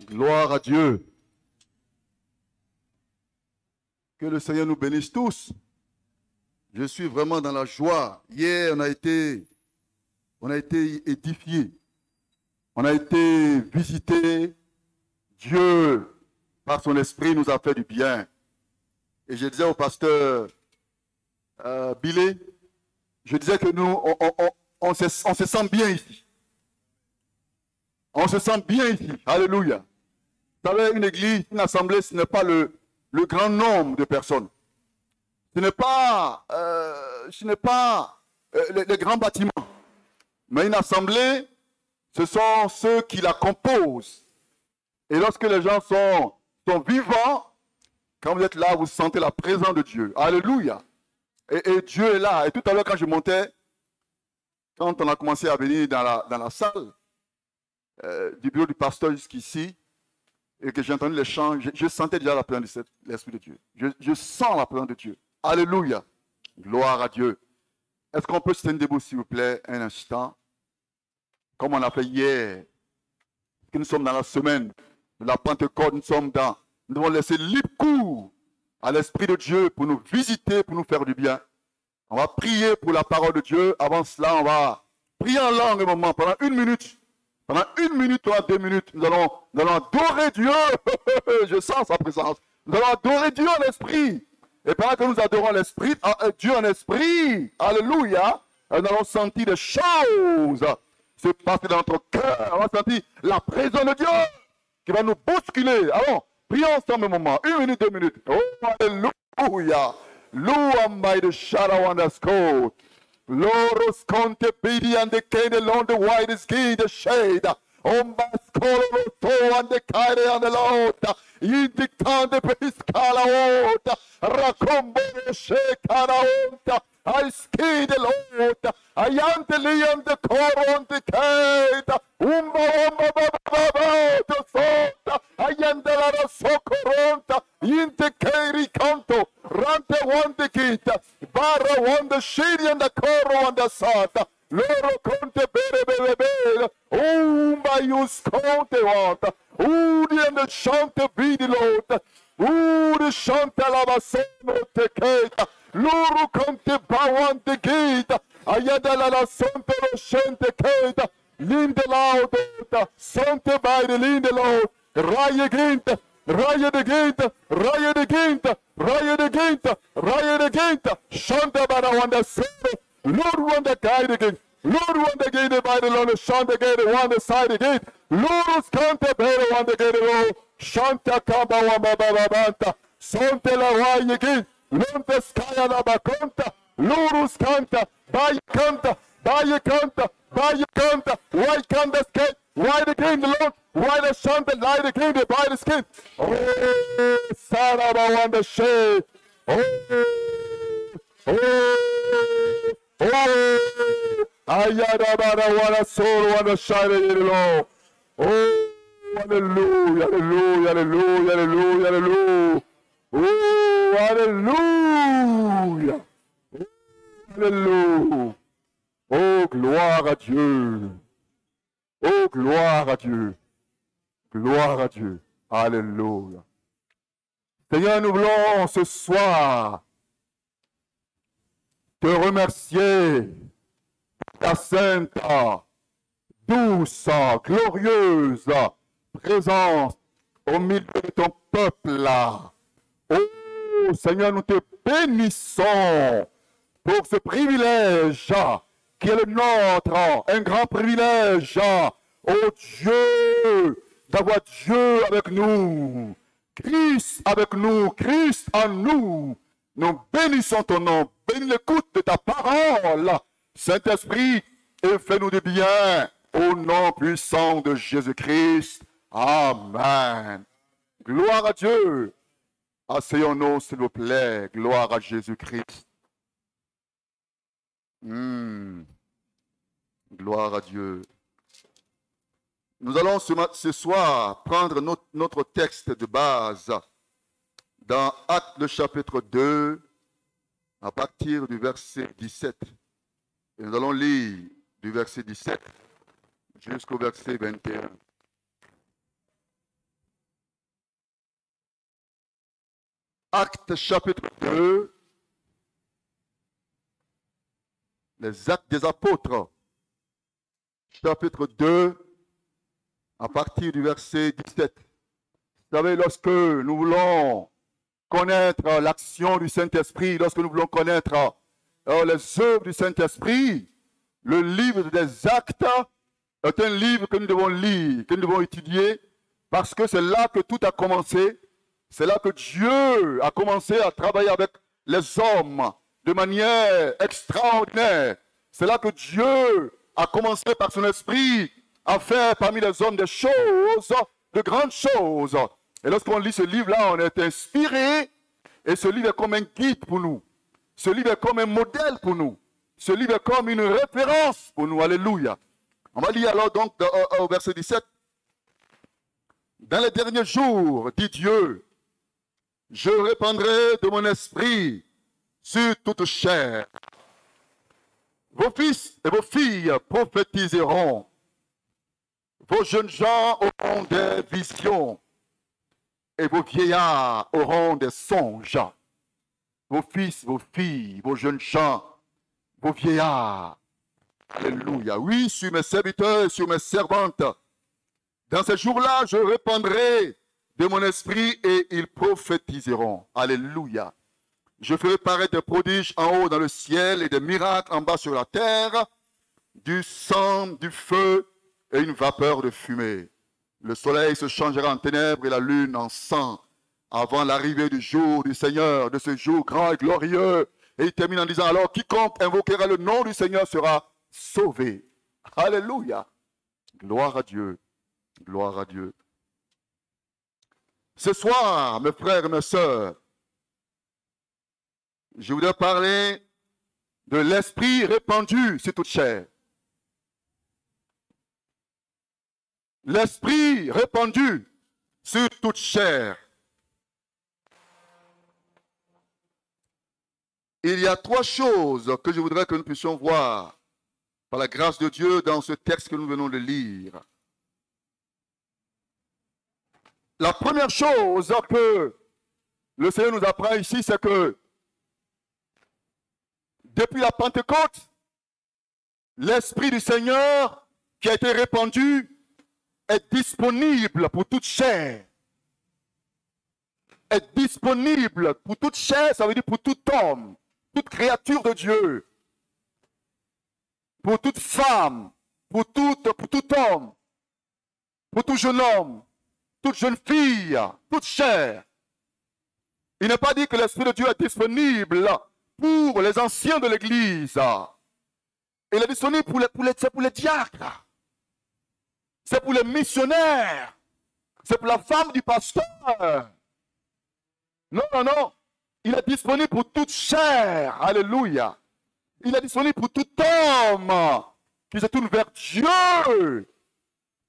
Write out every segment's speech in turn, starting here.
Gloire à Dieu. Que le Seigneur nous bénisse tous. Je suis vraiment dans la joie. Hier, on a été édifiés. On a été visités. Dieu, par son esprit, nous a fait du bien. Et je disais au pasteur Billet, je disais que nous, on se sent bien ici. On se sent bien ici. Alléluia. Vous savez, une église, une assemblée, ce n'est pas le grand nombre de personnes. Ce n'est pas, les grands bâtiments. Mais une assemblée, ce sont ceux qui la composent. Et lorsque les gens sont vivants, quand vous êtes là, vous sentez la présence de Dieu. Alléluia. Et Dieu est là. Et tout à l'heure, quand je montais, quand on a commencé à venir dans la salle du bureau du pasteur jusqu'ici, et que j'ai entendu les chants, je sentais déjà la présence de l'Esprit de Dieu. Je sens la présence de Dieu. Alléluia. Gloire à Dieu. Est-ce qu'on peut se tenir debout, s'il vous plaît, un instant? Comme on a fait hier, que nous sommes dans la semaine de la Pentecôte, nous devons laisser libre cours à l'Esprit de Dieu pour nous visiter, pour nous faire du bien. On va prier pour la parole de Dieu. Avant cela, on va prier en langue un moment, pendant 1 minute. Pendant 1 minute, pendant 2 minutes, nous allons adorer Dieu. Je sens sa présence. Nous allons adorer Dieu en esprit. Et pendant que nous adorons l'esprit, Dieu en esprit, alléluia, nous allons sentir des choses se passer dans notre cœur. On va sentir la présence de Dieu qui va nous bousculer. Allons, prions ensemble un moment. 1 minute, 2 minutes. Oh, alléluia. Lua by the shadow on the scope. Loros conte bidi and the cane along the widest key, the shade. On mascolo to and the kite on the Lord. Indictante pescala ota. Racombo shekara ota. I ski the Lord. I am the lion the core on the kite. Umba the sota. I am the la socoronta. In the keri canto. Rante one the kita. Barra one the shady and the coro on the sata. Loro conte bere. Umba yus conte wanta. Udi and the shante be the Lord. Udi shante lava sono te keta. Loro conte bawan the gate. Ayada la sante lo shente keta. Linde lauda. Sante by the linde loud. Raya ginte. Raya the gate. Raya the gate. Raya the gate. Raya the gate. Shante bara wanda sene. Lord wanda guide again. Lord wanda gate by the Lord. Shante gate wanda side again. Lord cante bere wanda gate low. Shanta kamba wamba banta. Sante la raya again. Lonte skaya la bakonta. Lurus canta. Baya canta. Baya canta. Baya canta. Why canta skate? Why the king the Lord? Why the sun the light the king the by the skin? Oh, Saraba on the shade. Ayadabara wanna soul wanna shine in the Lord. Oh, hallelujah, hallelujah, hallelujah, hallelujah, hallelujah. Oh, hallelujah. Hallelujah. Oh, gloire à Dieu. Oh, gloire à Dieu. Gloire à Dieu. Alléluia. Seigneur, nous voulons ce soir te remercier pour ta sainte, douce, glorieuse présence au milieu de ton peuple. Oh, Seigneur, nous te bénissons pour ce privilège qui est le nôtre, un grand privilège, oh Dieu, d'avoir Dieu avec nous, Christ avec nous, Christ en nous. Nous bénissons ton nom, bénis l'écoute de ta parole, Saint-Esprit, et fais-nous du bien, au nom puissant de Jésus-Christ. Amen. Gloire à Dieu. Asseyons-nous, s'il vous plaît. Gloire à Jésus-Christ. Gloire à Dieu. Nous allons ce soir prendre notre texte de base dans Actes le chapitre 2 à partir du verset 17. Et nous allons lire du verset 17 jusqu'au verset 21. Actes chapitre 2. Les Actes des Apôtres. Chapitre 2, à partir du verset 17. Vous savez, lorsque nous voulons connaître l'action du Saint-Esprit, lorsque nous voulons connaître les œuvres du Saint-Esprit, le livre des Actes est un livre que nous devons lire, que nous devons étudier, parce que c'est là que tout a commencé. C'est là que Dieu a commencé à travailler avec les hommes de manière extraordinaire. C'est là que Dieu a commencé par son esprit à faire parmi les hommes des choses, de grandes choses. Et lorsqu'on lit ce livre-là, on est inspiré. Et ce livre est comme un guide pour nous. Ce livre est comme un modèle pour nous. Ce livre est comme une référence pour nous. Alléluia. On va lire alors donc au verset 17. Dans les derniers jours, dit Dieu, je répandrai de mon esprit sur toute chair. Vos fils et vos filles prophétiseront. Vos jeunes gens auront des visions. Et vos vieillards auront des songes. Vos fils, vos filles, vos jeunes gens, vos vieillards. Alléluia. Oui, sur mes serviteurs et sur mes servantes. Dans ces jours-là, je répandrai de mon esprit et ils prophétiseront. Alléluia. Je ferai paraître des prodiges en haut dans le ciel et des miracles en bas sur la terre, du sang, du feu et une vapeur de fumée. Le soleil se changera en ténèbres et la lune en sang avant l'arrivée du jour du Seigneur, de ce jour grand et glorieux. Et il termine en disant, alors quiconque invoquera le nom du Seigneur sera sauvé. Alléluia. Gloire à Dieu. Gloire à Dieu. Ce soir, mes frères et mes sœurs, je voudrais parler de l'esprit répandu sur toute chair. L'esprit répandu sur toute chair. Il y a trois choses que je voudrais que nous puissions voir par la grâce de Dieu dans ce texte que nous venons de lire. La première chose que le Seigneur nous apprend ici, c'est que depuis la Pentecôte, l'Esprit du Seigneur qui a été répandu est disponible pour toute chair. Est disponible pour toute chair, ça veut dire pour tout homme, toute créature de Dieu, pour toute femme, pour tout homme, pour tout jeune homme, toute jeune fille, toute chair. Il n'est pas dit que l'Esprit de Dieu est disponible pour les anciens de l'Église. Il est disponible pour les diacres. C'est pour les missionnaires. C'est pour la femme du pasteur. Non, non, non. Il est disponible pour toute chair. Alléluia. Il est disponible pour tout homme qui se tourne vers Dieu.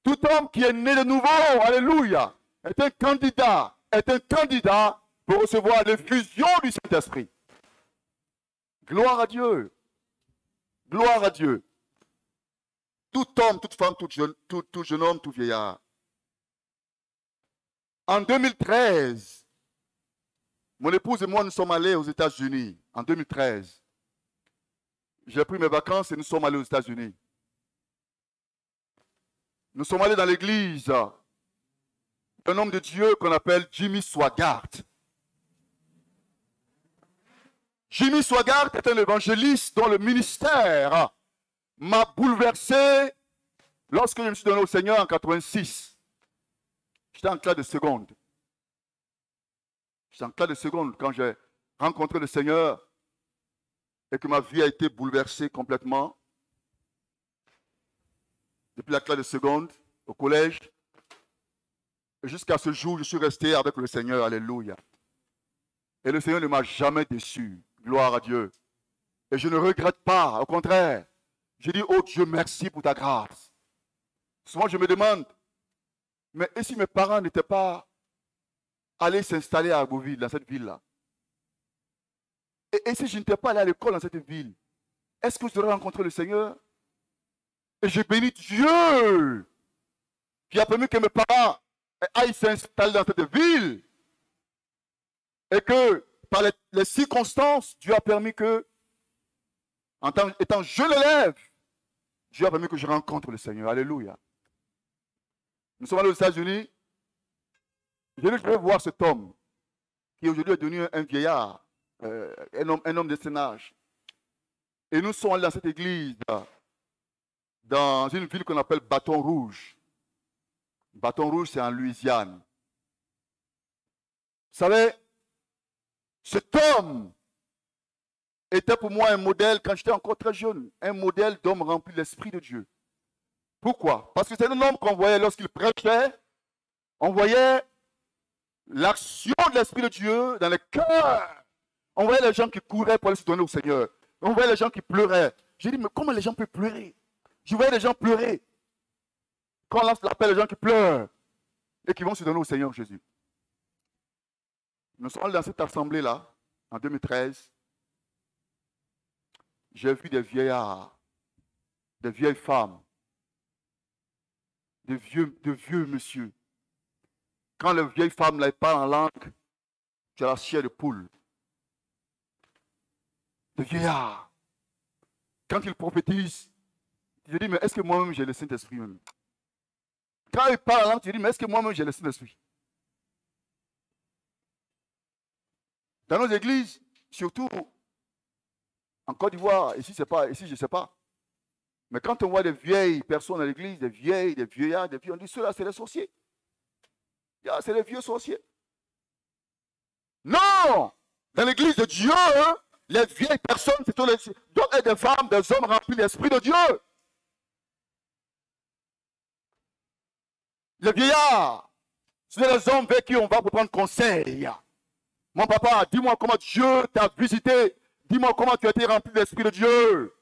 Tout homme qui est né de nouveau, alléluia, est un candidat pour recevoir l'effusion du Saint-Esprit. Gloire à Dieu. Gloire à Dieu. Tout homme, toute femme, tout jeune homme, tout vieillard. En 2013, mon épouse et moi, nous sommes allés aux États-Unis. En 2013. J'ai pris mes vacances et nous sommes allés aux États-Unis. Nous sommes allés dans l'église d'un homme de Dieu qu'on appelle Jimmy Swaggart. Jimmy Swaggart est un évangéliste dont le ministère m'a bouleversé lorsque je me suis donné au Seigneur en 86. J'étais en classe de seconde. J'étais en classe de seconde quand j'ai rencontré le Seigneur et que ma vie a été bouleversée complètement. Depuis la classe de seconde, au collège, et jusqu'à ce jour, je suis resté avec le Seigneur, alléluia. Et le Seigneur ne m'a jamais déçu, gloire à Dieu. Et je ne regrette pas, au contraire. Je dis, oh Dieu, merci pour ta grâce. Souvent, je me demande, mais et si mes parents n'étaient pas allés s'installer à Agoville, dans cette ville-là? Et si je n'étais pas allé à l'école dans cette ville, est-ce que j'aurais rencontré le Seigneur? Et je bénis Dieu qui a permis que mes parents aillent s'installer dans cette ville. Et que par les circonstances, Dieu a permis que, étant jeune élève, Dieu a permis que je rencontre le Seigneur. Alléluia. Nous sommes allés aux États-Unis. Je vais voir cet homme qui aujourd'hui est devenu un vieillard, un homme de son âge. Et nous sommes allés dans cette église, dans une ville qu'on appelle Bâton Rouge. Bâton Rouge, c'est en Louisiane. Vous savez, cet homme était pour moi un modèle quand j'étais encore très jeune, un modèle d'homme rempli de l'Esprit de Dieu. Pourquoi? Parce que c'est un homme qu'on voyait lorsqu'il prêchait, on voyait l'action de l'Esprit de Dieu dans le cœur. On voyait les gens qui couraient pour aller se donner au Seigneur. On voyait les gens qui pleuraient. J'ai dit, mais comment les gens peuvent pleurer? Je voyais les gens pleurer. Quand on lance l'appel, les gens qui pleurent et qui vont se donner au Seigneur Jésus. Nous sommes dans cette assemblée-là, en 2013. J'ai vu des vieillards, des vieilles femmes, de vieux monsieur. Quand les vieilles femmes ne parlent en langue, tu as la chair de poule. Des vieillards. Quand ils prophétisent, tu te dis, mais est-ce que moi-même j'ai le Saint-Esprit même? Quand ils parlent en langue, tu te dis, mais est-ce que moi-même j'ai le Saint-Esprit? Dans nos églises, surtout en Côte d'Ivoire, ici je ne sais pas. Mais quand on voit des vieilles personnes dans l'église, des vieillards, des vieux, on dit ceux-là, c'est les sorciers. C'est les vieux sorciers. Non! Dans l'église de Dieu, les vieilles personnes, ce sont des femmes, des hommes remplis de l'Esprit de Dieu. Les vieillards, ce sont les hommes vers qui on va pour prendre conseil. Mon papa, dis-moi comment Dieu t'a visité. Dis-moi comment tu as été rempli de l'Esprit de Dieu.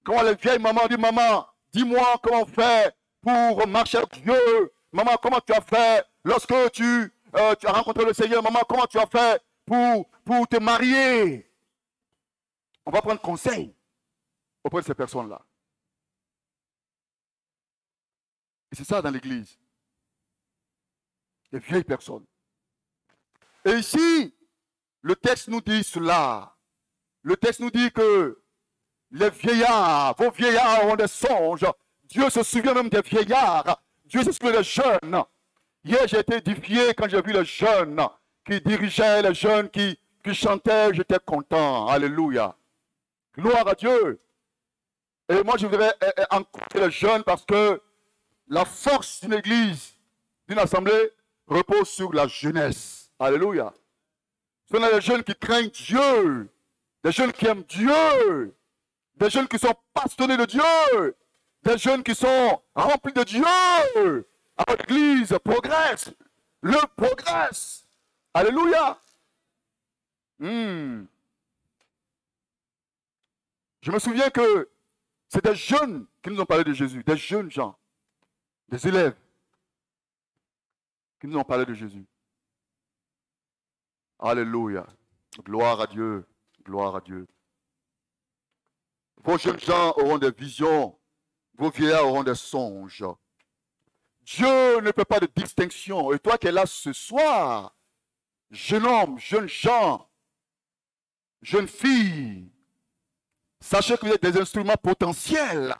Comment les vieilles mamans disent, maman, dis-moi comment on fait pour marcher avec Dieu. Maman, comment tu as fait lorsque tu as rencontré le Seigneur. Maman, comment tu as fait pour te marier. On va prendre conseil auprès de ces personnes-là. Et c'est ça dans l'église. Les vieilles personnes. Et ici, le texte nous dit cela. Le texte nous dit que les vieillards, vos vieillards ont des songes. Dieu se souvient même des vieillards. Dieu se souvient des jeunes. Hier, j'ai été édifié quand j'ai vu les jeunes qui dirigeaient, les jeunes qui chantaient. J'étais content. Alléluia. Gloire à Dieu. Et moi, je voudrais encourager les jeunes parce que la force d'une église, d'une assemblée, repose sur la jeunesse. Alléluia. Ce sont les jeunes qui craignent Dieu, des jeunes qui aiment Dieu, des jeunes qui sont passionnés de Dieu, des jeunes qui sont remplis de Dieu. Alors l'église progresse, le progresse. Alléluia. Je me souviens que c'est des jeunes qui nous ont parlé de Jésus, des jeunes gens, des élèves qui nous ont parlé de Jésus. Alléluia. Gloire à Dieu. Gloire à Dieu. Vos jeunes gens auront des visions. Vos vieillards auront des songes. Dieu ne fait pas de distinction. Et toi qui es là ce soir, jeune homme, jeune gens, jeune fille, sachez que vous êtes des instruments potentiels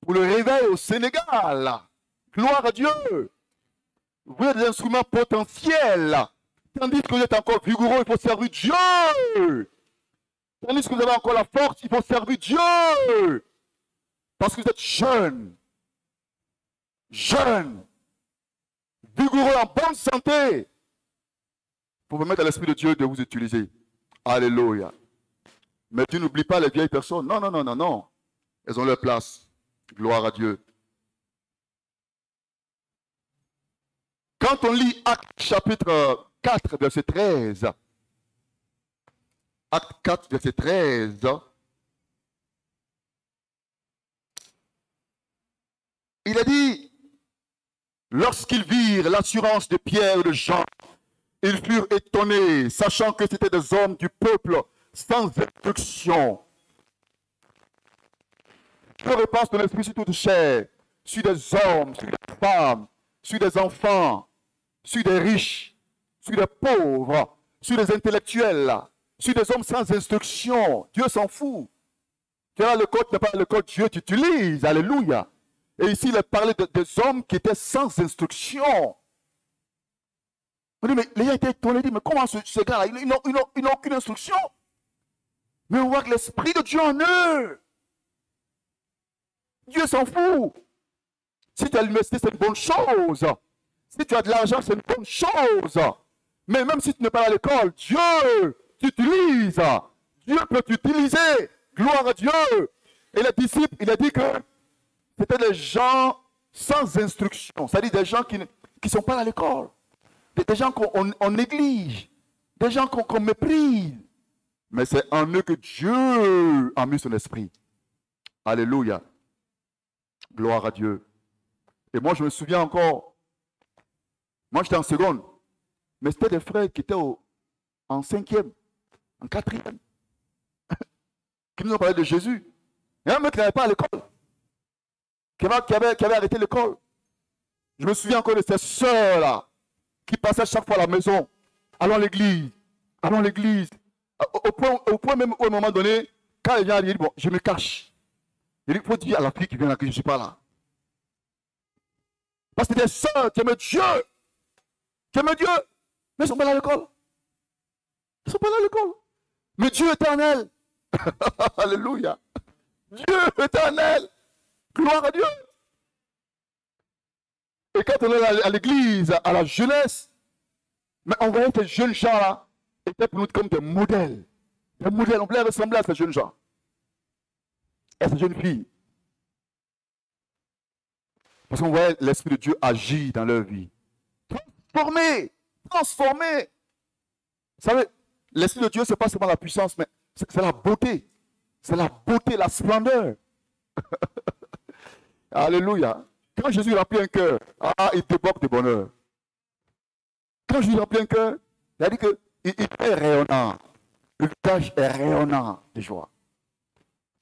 pour le réveil au Sénégal. Gloire à Dieu. Vous êtes des instruments potentiels. Tandis que vous êtes encore vigoureux, il faut servir Dieu. Tandis que vous avez encore la force, il faut servir Dieu. Parce que vous êtes jeune. Jeune. Vigoureux, en bonne santé. Pour permettre à l'Esprit de Dieu de vous utiliser. Alléluia. Mais tu n'oublies pas les vieilles personnes. Non, non, non, non, non. Elles ont leur place. Gloire à Dieu. Quand on lit Actes chapitre 4, verset 13, Acte 4, verset 13, il a dit, lorsqu'ils virent l'assurance de Pierre et de Jean, ils furent étonnés, sachant que c'étaient des hommes du peuple sans instruction. Je repense de l'esprit sur toute chair, sur des hommes, sur des femmes, sur des enfants, sur des riches, sur des pauvres, sur les intellectuels, là, sur des hommes sans instruction. Dieu s'en fout. Tu as le code, tu n'as pas le code, Dieu t'utilise. Alléluia. Et ici, il a parlé des hommes qui étaient sans instruction. On dit, mais les gens étaient étonnés, mais comment ce gars-là, ils n'ont aucune instruction. Mais on voit que l'Esprit de Dieu en eux. Dieu s'en fout. Si tu as l'université, c'est une bonne chose. Si tu as de l'argent, c'est une bonne chose. Mais même si tu n'es pas à l'école, Dieu t'utilise. Dieu peut t'utiliser. Gloire à Dieu. Et les disciples, il a dit que c'était des gens sans instruction. C'est-à-dire des gens qui ne sont pas à l'école. Des gens qu'on néglige. Des gens qu'on méprise. Mais c'est en eux que Dieu a mis son esprit. Alléluia. Gloire à Dieu. Et moi, je me souviens encore. Moi, j'étais en seconde. Mais c'était des frères qui étaient en cinquième, en quatrième. Qui nous ont parlé de Jésus. Il y a un mec qui n'allait pas à l'école. Qui avait arrêté l'école. Je me souviens encore de ces sœurs-là. Qui passaient chaque fois à la maison. Allons à l'église. Allons à l'église. Au point même où à un moment donné, quand les gens disent, bon, je me cache. Il faut dire à la fille qui vient là que je ne suis pas là. Parce que des sœurs qui aiment Dieu. Qui aiment Dieu. Mais ils ne sont pas là à l'école. Ils ne sont pas là à l'école. Mais Dieu éternel. Alléluia. Dieu éternel. Gloire à Dieu. Et quand on est à l'église, à la jeunesse, mais on voyait ces jeunes gens-là étaient pour nous comme des modèles. Des modèles, on voulait ressembler à ces jeunes gens. Et ces jeunes filles. Parce qu'on voyait l'Esprit de Dieu agir dans leur vie. Transformer. Transformer. Vous savez, l'Esprit de Dieu, ce n'est pas seulement la puissance, mais c'est la beauté. C'est la beauté, la splendeur. Alléluia. Quand Jésus remplit un cœur, il déborde de bonheur. Quand Jésus remplit un cœur, il a dit qu'il est rayonnant. Le visage est rayonnant de joie.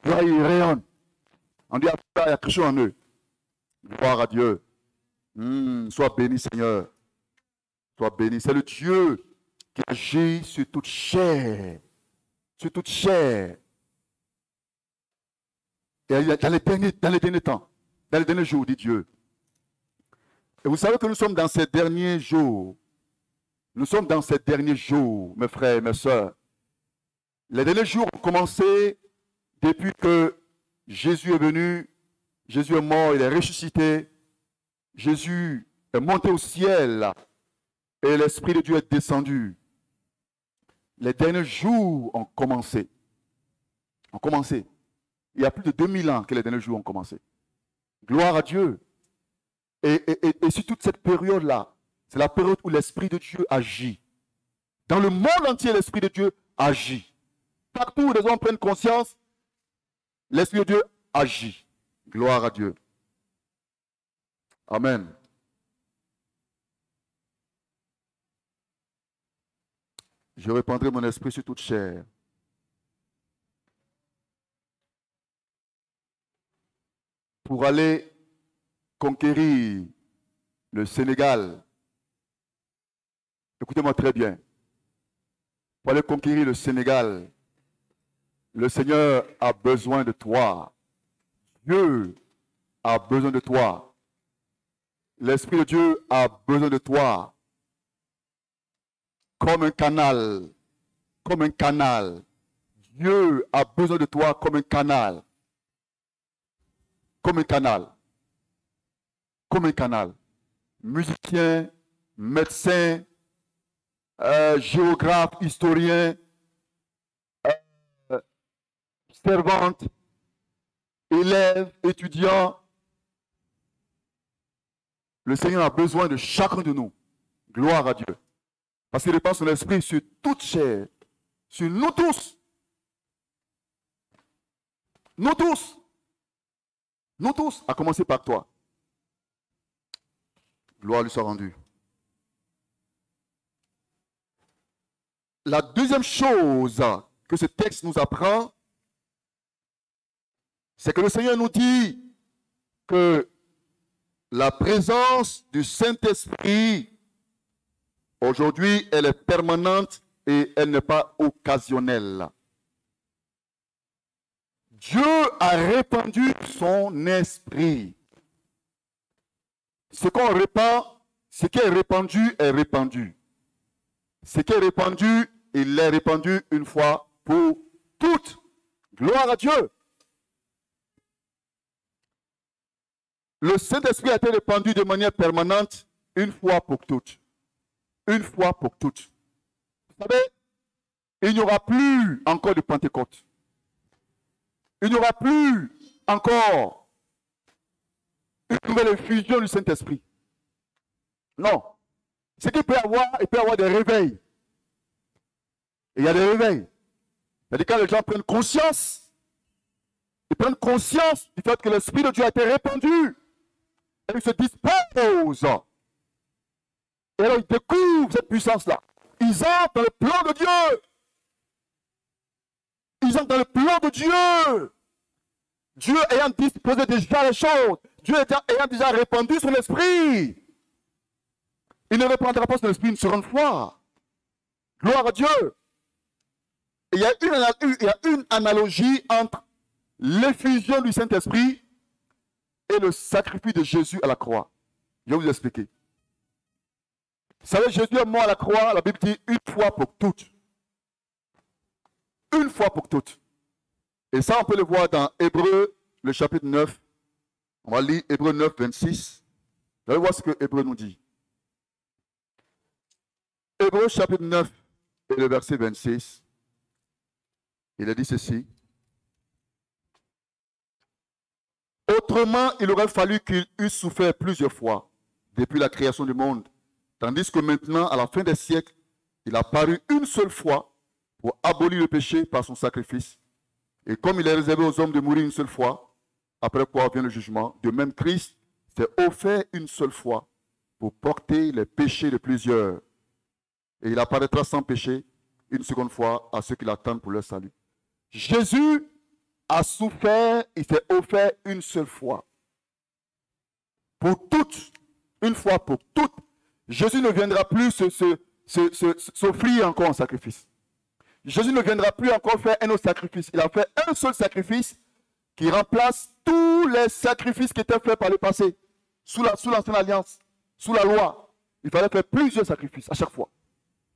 Là, il rayonne. On dit, il y a quelque chose en eux. Gloire à Dieu. Sois béni, Seigneur. Sois béni. C'est le Dieu qui agit sur toute chair. Sur toute chair. Et dans les derniers temps, dans les derniers jours, dit Dieu. Et vous savez que nous sommes dans ces derniers jours. Nous sommes dans ces derniers jours, mes frères et mes sœurs. Les derniers jours ont commencé depuis que Jésus est venu, Jésus est mort, il est ressuscité. Jésus est monté au ciel et l'Esprit de Dieu est descendu. Les derniers jours ont commencé. Il y a plus de 2000 ans que les derniers jours ont commencé. Gloire à Dieu. Et sur toute cette période-là, c'est la période où l'Esprit de Dieu agit. Dans le monde entier, l'Esprit de Dieu agit. Partout où les hommes prennent conscience, l'Esprit de Dieu agit. Gloire à Dieu. Amen. Je répandrai mon esprit sur toute chair. Pour aller conquérir le Sénégal. Écoutez-moi très bien. Pour aller conquérir le Sénégal, le Seigneur a besoin de toi. Dieu a besoin de toi. L'Esprit de Dieu a besoin de toi. Comme un canal. Comme un canal. Dieu a besoin de toi comme un canal. Comme un canal. Comme un canal. Musicien, médecin, géographe, historien, servante, élève, étudiant. Le Seigneur a besoin de chacun de nous. Gloire à Dieu. Parce qu'il répand son esprit sur toute chair. Sur nous tous. Nous tous. Nous tous, à commencer par toi. Gloire lui soit rendue. La deuxième chose que ce texte nous apprend, c'est que le Seigneur nous dit que la présence du Saint-Esprit, aujourd'hui, elle est permanente et elle n'est pas occasionnelle. Dieu a répandu son esprit. Ce qu'on répand, ce qui est répandu est répandu. Ce qui est répandu, il est répandu une fois pour toutes. Gloire à Dieu. Le Saint-Esprit a été répandu de manière permanente une fois pour toutes. Une fois pour toutes. Vous savez, il n'y aura plus encore de Pentecôte. Il n'y aura plus encore une nouvelle effusion du Saint-Esprit. Non. Ce qu'il peut y avoir, il peut y avoir des réveils. Et il y a des réveils. C'est-à-dire quand les gens prennent conscience, ils prennent conscience du fait que l'Esprit de Dieu a été répandu. Et ils se disposent. Et alors ils découvrent cette puissance-là. Ils entrent dans le plan de Dieu. Ils entrent dans le plan de Dieu. Dieu ayant disposé déjà les choses. Dieu ayant déjà répandu son esprit. Il ne répandra pas son esprit une seconde fois. Gloire à Dieu. Et il y a une analogie entre l'effusion du Saint-Esprit et le sacrifice de Jésus à la croix. Je vais vous expliquer. Vous savez, Jésus est mort à la croix, la Bible dit une fois pour toutes. Une fois pour toutes. Et ça, on peut le voir dans Hébreux, le chapitre 9. On va lire Hébreux 9, 26. Vous allez voir ce que Hébreux nous dit. Hébreux, chapitre 9, et le verset 26. Il a dit ceci. Autrement, il aurait fallu qu'il eût souffert plusieurs fois depuis la création du monde. Tandis que maintenant, à la fin des siècles, il a paru une seule fois pour abolir le péché par son sacrifice. Et comme il est réservé aux hommes de mourir une seule fois, après quoi vient le jugement, de même Christ s'est offert une seule fois pour porter les péchés de plusieurs. Et il apparaîtra sans péché une seconde fois à ceux qui l'attendent pour leur salut. Jésus a souffert, il s'est offert une seule fois. Pour toutes, une fois pour toutes. Jésus ne viendra plus s'offrir encore en sacrifice. Jésus ne viendra plus encore faire un autre sacrifice. Il a fait un seul sacrifice qui remplace tous les sacrifices qui étaient faits par le passé, sous l'ancienne alliance, sous la loi. Il fallait faire plusieurs sacrifices à chaque fois.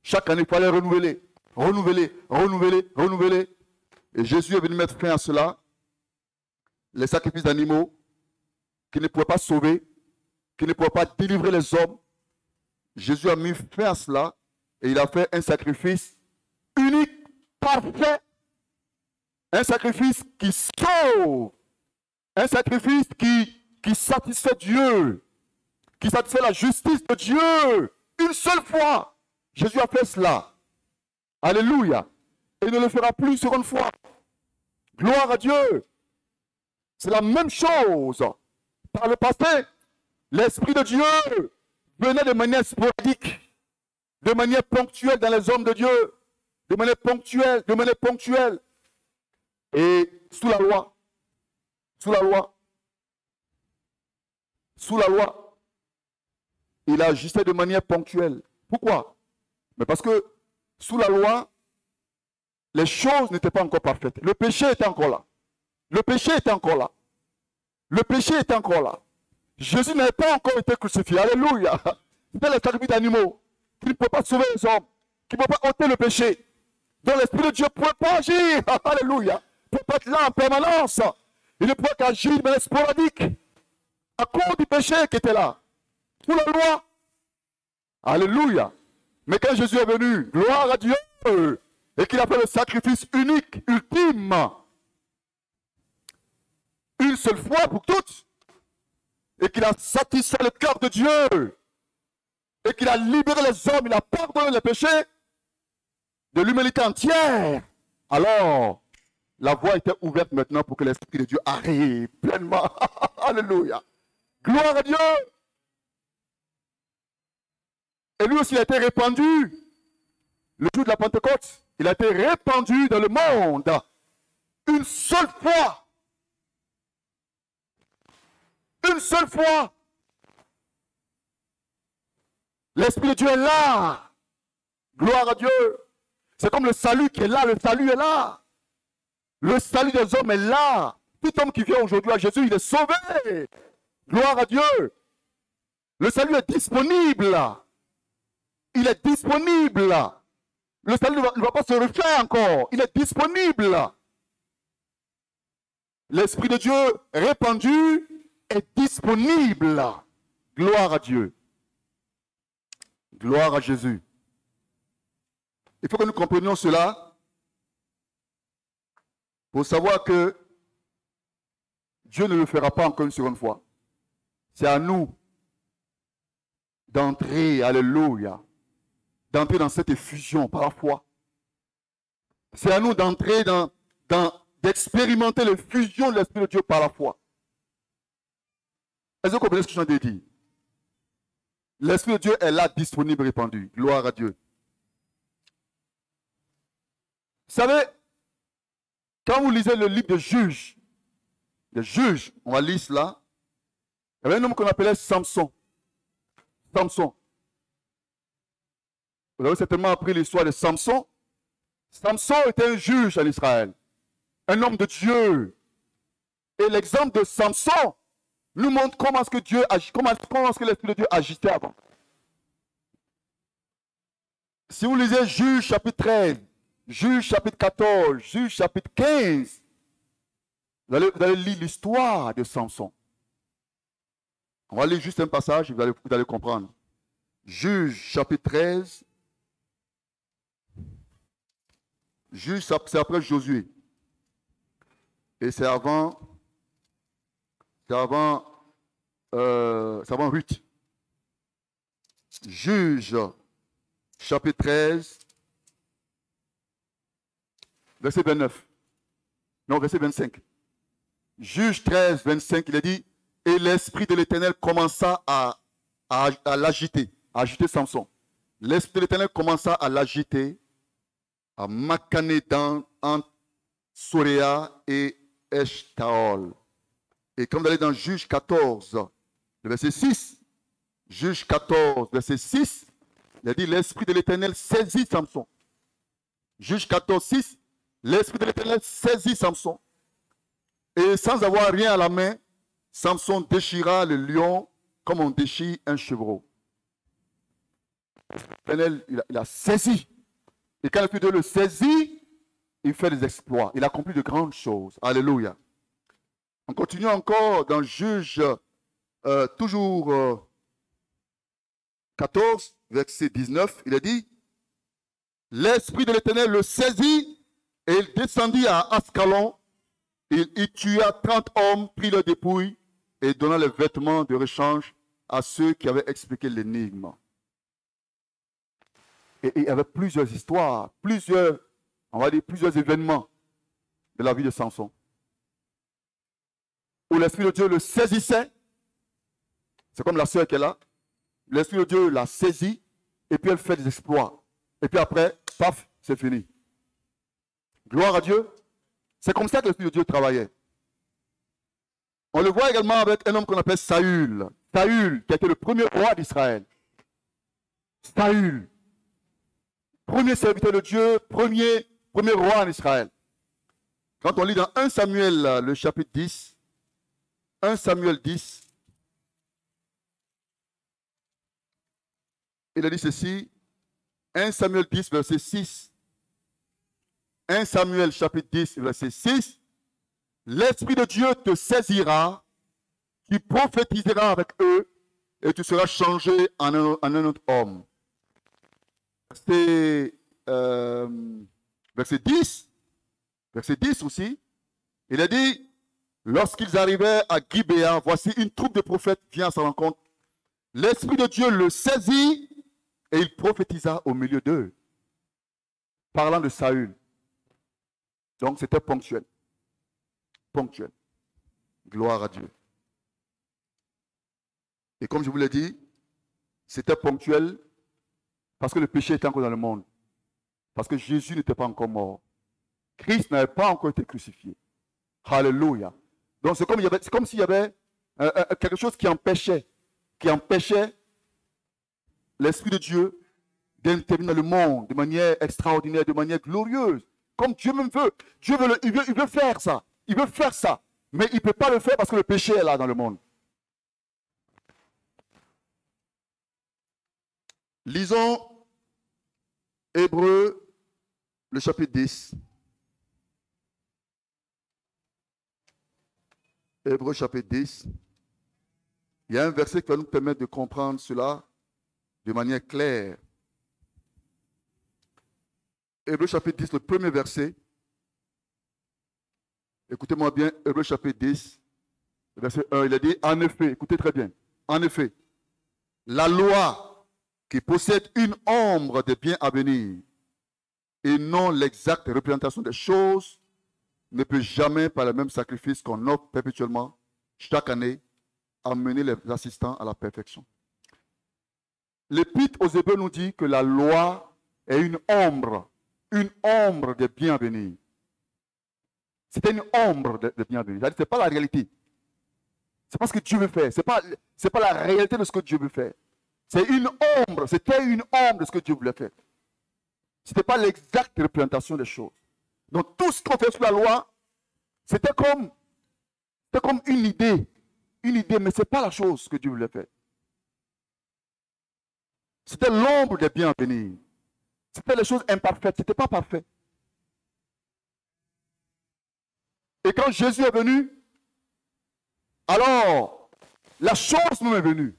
Chaque année, il fallait renouveler, renouveler, renouveler, renouveler. Et Jésus est venu mettre fin à cela. Les sacrifices d'animaux qui ne pouvaient pas sauver, qui ne pouvaient pas délivrer les hommes. Jésus a mis fin à cela et il a fait un sacrifice unique, parfait. Un sacrifice qui sauve. Un sacrifice qui satisfait Dieu. Qui satisfait la justice de Dieu. Une seule fois. Jésus a fait cela. Alléluia. Et il ne le fera plus une seconde fois. Gloire à Dieu. C'est la même chose. Par le passé, l'Esprit de Dieu venait de manière sporadique, de manière ponctuelle dans les hommes de Dieu, de manière ponctuelle. Et sous la loi, il agissait de manière ponctuelle. Pourquoi? Mais parce que sous la loi, les choses n'étaient pas encore parfaites. Le péché était encore là. Le péché était encore là. Le péché était encore là. Jésus n'avait pas encore été crucifié. Alléluia. C'était les sacrifices d'animaux qui ne pouvaient pas sauver les hommes, qui ne pouvaient pas ôter le péché. Donc l'Esprit de Dieu ne pouvait pas agir. Alléluia. Il ne pouvait pas être là en permanence. Il ne pouvait qu'agir de manière sporadique. À cause du péché qui était là. Sous la loi. Alléluia. Mais quand Jésus est venu, gloire à Dieu, et qu'il a fait le sacrifice unique, ultime, une seule fois pour toutes, et qu'il a satisfait le cœur de Dieu, et qu'il a libéré les hommes, il a pardonné les péchés de l'humanité entière, alors la voie était ouverte maintenant pour que l'Esprit de Dieu arrive pleinement. Alléluia. Gloire à Dieu. Et lui aussi a été répandu le jour de la Pentecôte. Il a été répandu dans le monde une seule fois. Une seule fois. L'Esprit de Dieu est là. Gloire à Dieu. C'est comme le salut qui est là, le salut est là. Le salut des hommes est là. Tout homme qui vient aujourd'hui à Jésus, il est sauvé. Gloire à Dieu. Le salut est disponible. Il est disponible. Le salut ne va pas se refaire encore. Il est disponible. L'Esprit de Dieu répandu est disponible. Gloire à Dieu. Gloire à Jésus. Il faut que nous comprenions cela pour savoir que Dieu ne le fera pas encore une seconde fois. C'est à nous d'entrer, alléluia, d'entrer dans cette effusion par la foi. C'est à nous d'entrer d'expérimenter l'effusion de l'Esprit de Dieu par la foi. Est-ce que vous comprenez ce que je viens de dire? L'Esprit de Dieu est là, disponible, répandu. Gloire à Dieu. Vous savez, quand vous lisez le livre de Juges, on va lire cela, il y avait un homme qu'on appelait Samson. Samson. Vous avez certainement appris l'histoire de Samson. Samson était un juge en Israël, un homme de Dieu. Et l'exemple de Samson nous montre comment est-ce que Dieu agit, comment est-ce que l'Esprit de Dieu agissait avant. Si vous lisez Juges chapitre 13, Juges chapitre 14, Juges chapitre 15, vous allez lire l'histoire de Samson. On va lire juste un passage et vous allez comprendre. Juges chapitre 13. Juges, c'est après Josué. Et c'est avant Ruth. Juges chapitre 13. Verset 29. Non, verset 25. Juge 13, 25, il a dit, et l'Esprit de l'Éternel commença à l'agiter, à agiter Samson. L'Esprit de l'Éternel commença à l'agiter, à macaner entre Soréa et Eshtaol. Et quand vous allez dans Juge 14, le verset 6, Juge 14, verset 6, il a dit, l'Esprit de l'Éternel saisit Samson. Juge 14, 6, l'Esprit de l'Éternel saisit Samson. Et sans avoir rien à la main, Samson déchira le lion comme on déchire un chevreau. L'Éternel, il a saisi. Et quand l'Esprit de Dieu le saisit, il fait des exploits. Il accomplit de grandes choses. Alléluia. On continue encore dans Juge, toujours 14, verset 19. Il a dit, l'Esprit de l'Éternel le saisit et il descendit à Ascalon. Il tua 30 hommes, prit leurs dépouilles et donna les vêtements de rechange à ceux qui avaient expliqué l'énigme. Et il y avait plusieurs histoires, plusieurs événements de la vie de Samson. Où l'Esprit de Dieu le saisissait. C'est comme la sœur qui est là. L'Esprit de Dieu la saisit et puis elle fait des exploits. Et puis après, paf, c'est fini. Gloire à Dieu. C'est comme ça que l'Esprit de Dieu travaillait. On le voit également avec un homme qu'on appelle Saül. Saül, qui était le premier roi d'Israël. Saül. Premier serviteur de Dieu, premier roi en Israël. Quand on lit dans 1 Samuel, le chapitre 10, 1 Samuel 10, il a dit ceci, 1 Samuel 10, verset 6. 1 Samuel chapitre 10, verset 6. L'Esprit de Dieu te saisira, qui prophétisera avec eux, et tu seras changé en un autre homme. C'est verset 10. Verset 10 aussi. Il a dit, lorsqu'ils arrivaient à Gibéa, voici une troupe de prophètes vient à sa rencontre. L'Esprit de Dieu le saisit et il prophétisa au milieu d'eux. Parlant de Saül. Donc c'était ponctuel. Ponctuel. Gloire à Dieu. Et comme je vous l'ai dit, c'était ponctuel parce que le péché était encore dans le monde. Parce que Jésus n'était pas encore mort. Christ n'avait pas encore été crucifié. Alléluia. Donc c'est comme s'il y avait quelque chose qui empêchait l'Esprit de Dieu d'intervenir dans le monde de manière extraordinaire, de manière glorieuse, comme Dieu même veut. Il veut faire ça. Il veut faire ça. Mais il ne peut pas le faire parce que le péché est là dans le monde. Lisons Hébreux, le chapitre 10. Hébreux, chapitre 10. Il y a un verset qui va nous permettre de comprendre cela de manière claire. Hébreux, chapitre 10, le premier verset. Écoutez-moi bien, Hébreux, chapitre 10, verset 1. Il a dit, en effet, écoutez très bien, en effet, la loi qui possède une ombre des biens à venir et non l'exacte représentation des choses ne peut jamais, par le même sacrifice qu'on offre perpétuellement chaque année, amener les assistants à la perfection. L'Épître aux Hébreux nous dit que la loi est une ombre des biens à venir. C'était une ombre des biens à venir. Ce n'est pas la réalité. C'est pas ce que Dieu veut faire. Ce n'est pas la réalité de ce que Dieu veut faire. C'est une ombre. C'était une ombre de ce que Dieu voulait faire. Ce n'était pas l'exacte représentation des choses. Donc tout ce qu'on fait sous la loi, c'était comme une idée, mais ce n'est pas la chose que Dieu voulait faire. C'était l'ombre des biens à venir. C'était les choses imparfaites, ce n'était pas parfait. Et quand Jésus est venu, alors la chose même est venue.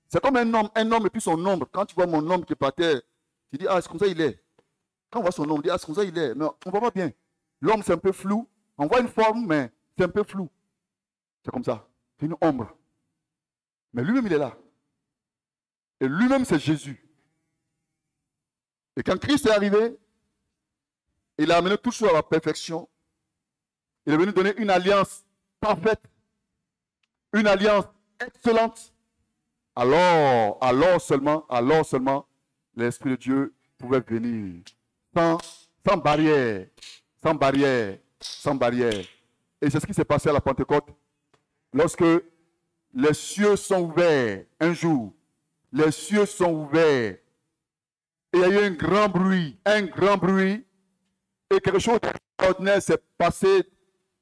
C'est comme un homme et puis son ombre. Quand tu vois mon ombre qui est par terre, tu dis, ah, c'est comme ça il est. Quand on voit son ombre, on dit, ah, c'est comme ça il est. Mais on ne voit pas bien. L'homme, c'est un peu flou. On voit une forme, mais c'est un peu flou. C'est comme ça. C'est une ombre. Mais lui-même, il est là. Et lui-même, c'est Jésus. Et quand Christ est arrivé, il a amené tout ça à la perfection. Il est venu donner une alliance parfaite, une alliance excellente. Alors seulement, l'Esprit de Dieu pouvait venir sans barrière. Et c'est ce qui s'est passé à la Pentecôte. Lorsque les cieux sont ouverts un jour, les cieux sont ouverts. Et il y a eu un grand bruit, et quelque chose d'extraordinaire s'est passé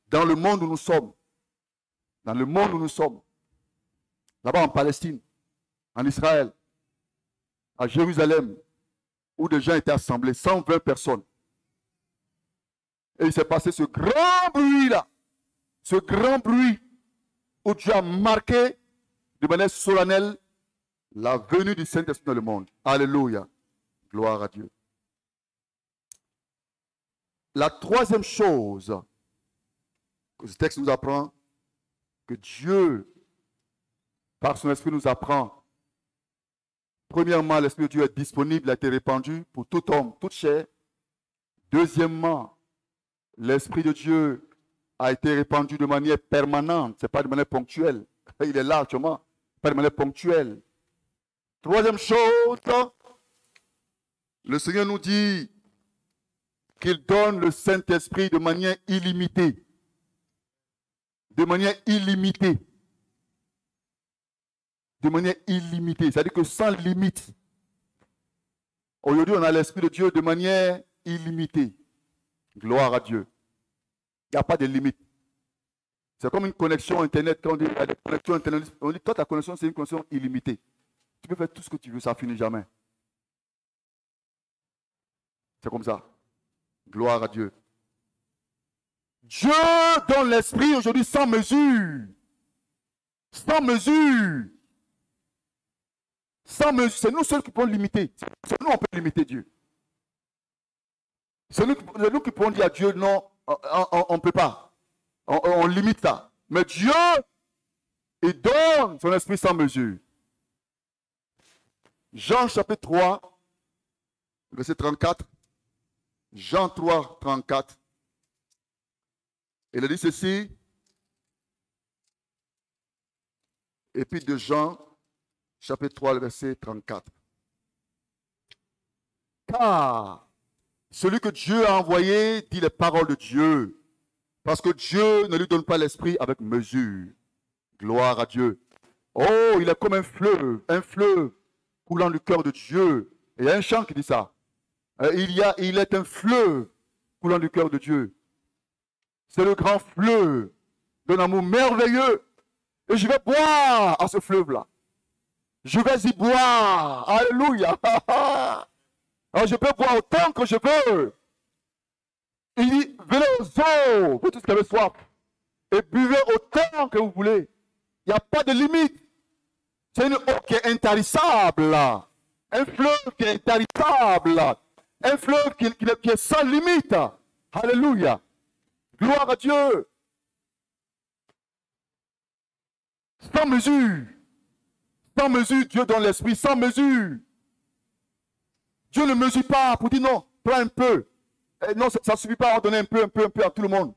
dans le monde où nous sommes. Là-bas en Palestine, en Israël, à Jérusalem, où des gens étaient assemblés, 120 personnes. Et il s'est passé ce grand bruit-là, où Dieu a marqué de manière solennelle la venue du Saint-Esprit dans le monde. Alléluia. Gloire à Dieu. La troisième chose que ce texte nous apprend, que Dieu, par son Esprit, nous apprend. Premièrement, l'Esprit de Dieu est disponible, a été répandu pour tout homme, toute chair. Deuxièmement, l'Esprit de Dieu a été répandu de manière permanente, ce n'est pas de manière ponctuelle. Il est là actuellement, pas de manière ponctuelle. Troisième chose, le Seigneur nous dit qu'il donne le Saint-Esprit de manière illimitée. De manière illimitée. C'est-à-dire que sans limite. Aujourd'hui, on a l'Esprit de Dieu de manière illimitée. Gloire à Dieu. Il n'y a pas de limite. C'est comme une connexion Internet. Quand on dit il y a des connexions Internet, on dit toi, ta connexion, c'est une connexion illimitée. Tu peux faire tout ce que tu veux, ça ne finit jamais. C'est comme ça. Gloire à Dieu. Dieu donne l'Esprit aujourd'hui sans mesure. Sans mesure. C'est nous seuls qui pouvons limiter. C'est nous on peut limiter Dieu. C'est nous qui pouvons dire à Dieu non, on ne peut pas. On limite ça. Mais Dieu, il donne son esprit sans mesure. Jean chapitre 3, verset 34. Jean 3, 34. Il a dit ceci. Et puis de Jean, chapitre 3, le verset 34. Car celui que Dieu a envoyé dit les paroles de Dieu, parce que Dieu ne lui donne pas l'esprit avec mesure. Gloire à Dieu. Oh, il est comme un fleuve coulant du cœur de Dieu. Il y a un chant qui dit ça. Il est un fleuve coulant du cœur de Dieu. C'est le grand fleuve d'un amour merveilleux. Et je vais boire à ce fleuve-là. Je vais y boire. Alléluia. Alors je peux boire autant que je veux. Il dit, venez aux eaux, vous tous qui avez soif, et buvez autant que vous voulez. Il n'y a pas de limite. C'est une eau qui est intarissable. Un fleuve qui est intarissable. Un fleuve qui est sans limite. Alléluia. Gloire à Dieu. Sans mesure. Sans mesure, Dieu donne l'esprit, sans mesure. Dieu ne mesure pas pour dire non, prends un peu. Et non, ça ne suffit pas à donner un peu à tout le monde.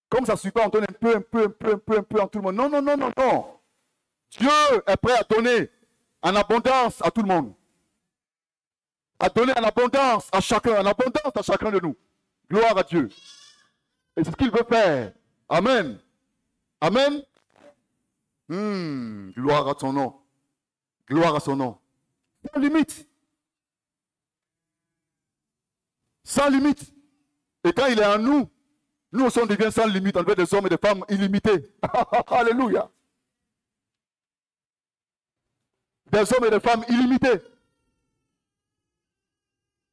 Comme ça ne suffit pas à donner un peu à tout le monde. Non, non, non, non, non. Dieu est prêt à donner en abondance à tout le monde. À donner en abondance à chacun, de nous. Gloire à Dieu. Et c'est ce qu'il veut faire. Amen. Amen. Gloire à son nom. Gloire à son nom. Sans limite. Sans limite. Et quand il est en nous, nous aussi on devient sans limite. On devient des hommes et des femmes illimités. Alléluia. Des hommes et des femmes illimités.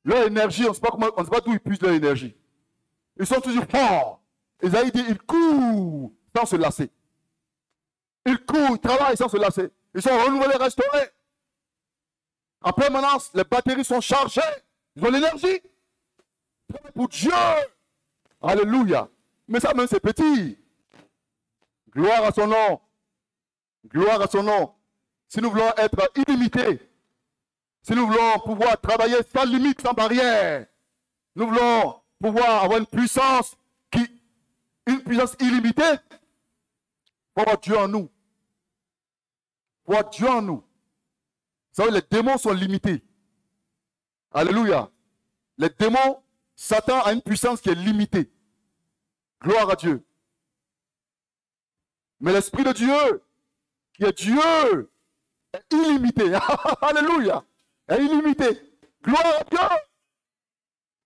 Leur énergie, on ne sait pas d'où ils puissent leur énergie. Ils sont toujours forts. Isaïe dit, ils courent sans se lasser. Ils courent, ils travaillent sans se lasser. Ils sont renouvelés, restaurés. En permanence, les batteries sont chargées. Ils ont l'énergie. Pour Dieu. Alléluia. Mais ça même c'est petit. Gloire à son nom. Gloire à son nom. Si nous voulons être illimités, si nous voulons pouvoir travailler sans limite, sans barrière, nous voulons pouvoir avoir une puissance illimitée, pour avoir Dieu en nous. Pour avoir Dieu en nous. Vous savez, les démons sont limités. Alléluia. Les démons, Satan a une puissance qui est limitée. Gloire à Dieu. Mais l'Esprit de Dieu, qui est Dieu, est illimité. Alléluia. Est illimité. Gloire à Dieu.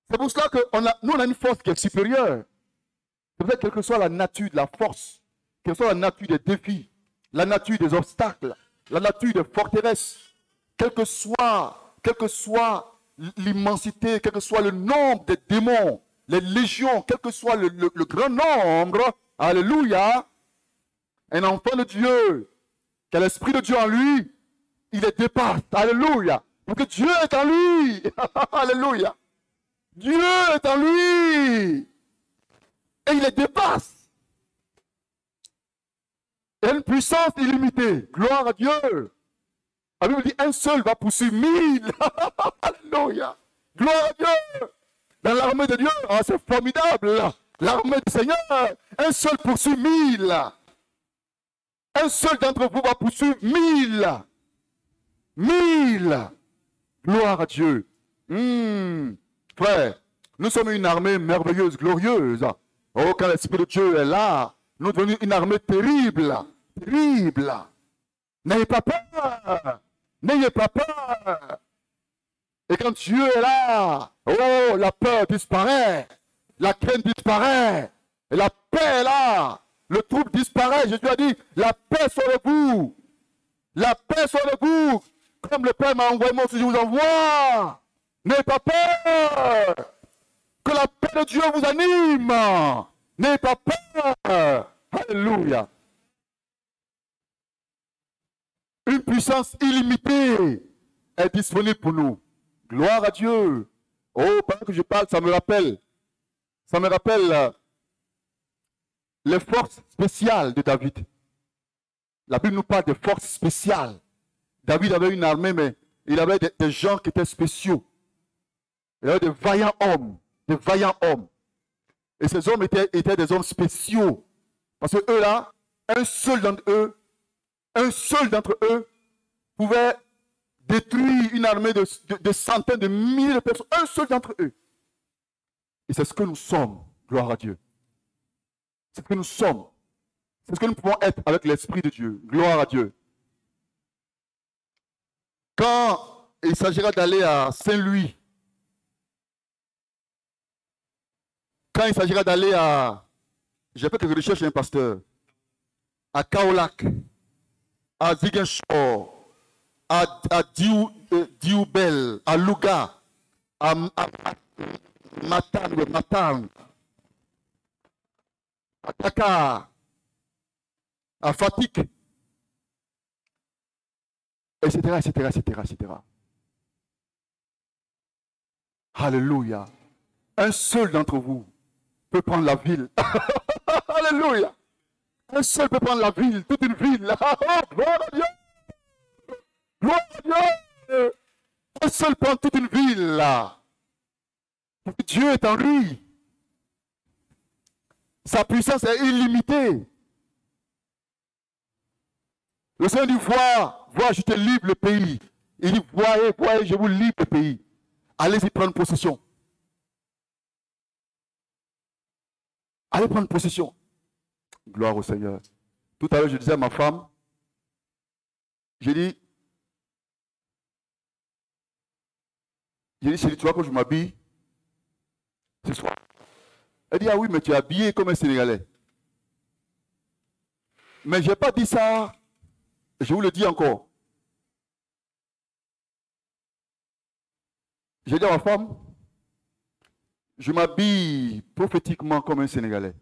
C'est pour cela que nous, on a une force qui est supérieure. C'est pour ça que quelle que soit la nature de la force, quelle que soit la nature des défis, la nature des obstacles, la nature des forteresses, quelle que soit l'immensité, quel que soit le nombre des démons, les légions, quel que soit le grand nombre, alléluia, un enfant de Dieu, qui a l'Esprit de Dieu en lui, il les dépasse, alléluia, parce que Dieu est en lui, alléluia, Dieu est en lui, et il les dépasse. Il a une puissance illimitée, gloire à Dieu. La Bible dit un seul va poursuivre 1000. Alléluia. Gloire à Dieu. Dans l'armée de Dieu, c'est formidable. L'armée du Seigneur, un seul poursuit 1000. Un seul d'entre vous va poursuivre 1000. 1000. Gloire à Dieu. Frère, nous sommes une armée merveilleuse, glorieuse. Oh, quand l'Esprit de Dieu est là, nous devenons une armée terrible. Terrible. N'ayez pas peur. N'ayez pas peur. Et quand Dieu est là, oh, la peur disparaît. La crainte disparaît. Et la paix est là. Le trouble disparaît. Jésus a dit, la paix soit de vous. La paix soit de vous. Comme le Père m'a envoyé, moi aussi je vous envoie. N'ayez pas peur. Que la paix de Dieu vous anime. N'ayez pas peur. Alléluia. Une puissance illimitée est disponible pour nous. Gloire à Dieu. Oh, pendant que je parle, ça me rappelle les forces spéciales de David. La Bible nous parle de forces spéciales. David avait une armée, mais il avait des gens qui étaient spéciaux. Il avait des vaillants hommes. Et ces hommes étaient des hommes spéciaux. Parce que eux là, un seul d'entre eux pouvait détruire une armée de centaines, de milliers de personnes. Un seul d'entre eux. Et c'est ce que nous sommes. Gloire à Dieu. C'est ce que nous sommes. C'est ce que nous pouvons être avec l'Esprit de Dieu. Gloire à Dieu. Quand il s'agira d'aller à Saint-Louis, quand il s'agira d'aller à, j'ai fait quelques recherches, un pasteur, à Kaolack, à Ziguinchor, à Dioubel, à Louga, à Matane, à Dakar, à Fatick, etc., etc., etc., etc. Alléluia. Un seul d'entre vous peut prendre la ville. Alléluia. Un seul peut prendre la ville, toute une ville. Oh, gloire à Dieu. Gloire à Dieu. Un seul prend toute une ville là. Dieu est en lui. Sa puissance est illimitée. Le Seigneur dit, vois, je te livre le pays. Il dit, voyez, je vous livre le pays. Allez-y prendre possession. Allez prendre possession. Gloire au Seigneur. Tout à l'heure, je disais à ma femme, j'ai dit, chérie, tu vois que je m'habille ce soir. Elle dit, ah oui, mais tu es habillé comme un Sénégalais. Mais je n'ai pas dit ça, je vous le dis encore. J'ai dit à ma femme, je m'habille prophétiquement comme un Sénégalais.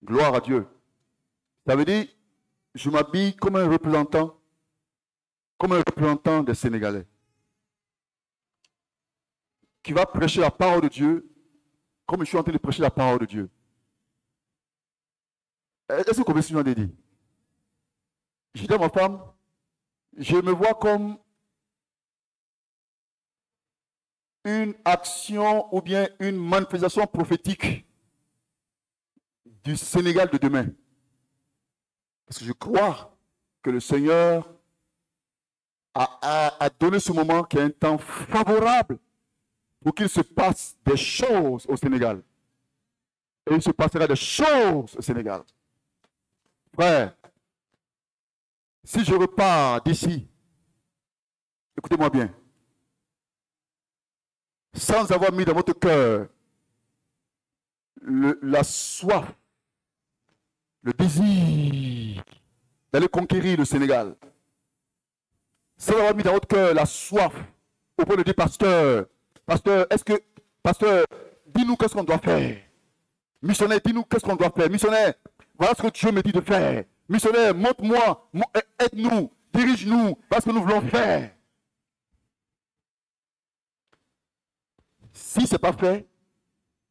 Gloire à Dieu. Ça veut dire, je m'habille comme un représentant des Sénégalais, qui va prêcher la parole de Dieu, comme je suis en train de prêcher la parole de Dieu. Est-ce que vous comprenez ce que je viens de dire? J'ai dit à ma femme, je me vois comme une action ou bien une manifestation prophétique du Sénégal de demain. Parce que je crois que le Seigneur a donné ce moment qui est un temps favorable pour qu'il se passe des choses au Sénégal. Et il se passera des choses au Sénégal. Frère, si je repars d'ici, écoutez-moi bien, sans avoir mis dans votre cœur la soif, le désir d'aller conquérir le Sénégal, sans avoir mis dans votre cœur la soif, au point de dire, pasteur, pasteur, dis-nous qu'est-ce qu'on doit faire. Missionnaire, dis-nous qu'est-ce qu'on doit faire. Missionnaire, voilà ce que Dieu me dit de faire. Missionnaire, montre-moi, aide-nous, dirige-nous, voilà ce que nous voulons faire. Si ce n'est pas fait,